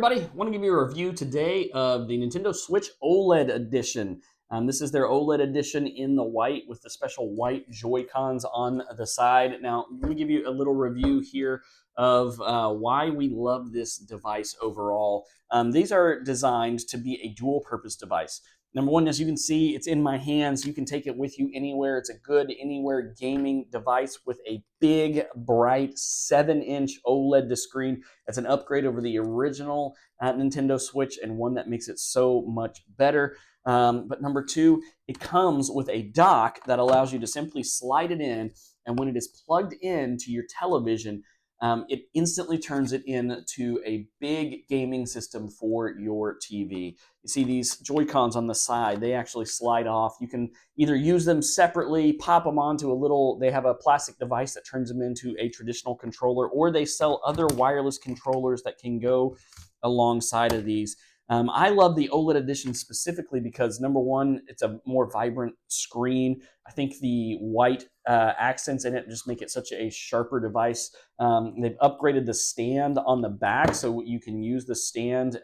everybody, I want to give you a review today of the Nintendo Switch OLED edition. This is their OLED edition in the white with the special white Joy-Cons on the side. Now, let me give you a little review here of why we love this device overall. These are designed to be a dual-purpose device. Number one, as you can see, it's in my hands. You can take it with you anywhere. It's a good anywhere gaming device with a big, bright 7-inch OLED screen. That's an upgrade over the original Nintendo Switch and one that makes it so much better. But number two, it comes with a dock that allows you to simply slide it in, and when it is plugged into your television, it instantly turns it into a big gaming system for your TV. You see these Joy-Cons on the side, they actually slide off. You can either use them separately, pop them onto they have a plastic device that turns them into a traditional controller, or they sell other wireless controllers that can go alongside of these. I love the OLED edition specifically because, number one, it's a more vibrant screen. I think the white accents in it just make it such a sharper device. They've upgraded the stand on the back so you can use the stand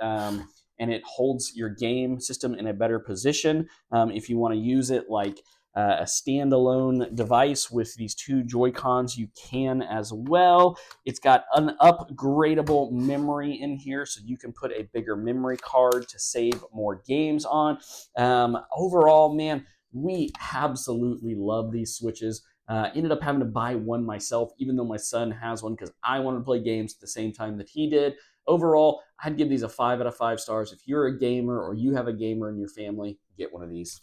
and it holds your game system in a better position. If you want to use it like a standalone device with these two Joy-Cons, you can as well. It's got an upgradable memory in here, so you can put a bigger memory card to save more games on. Overall, man, we absolutely love these Switches. Ended up having to buy one myself, even though my son has one, because I wanted to play games at the same time that he did. Overall, I'd give these a 5 out of 5 stars. If you're a gamer or you have a gamer in your family, get one of these.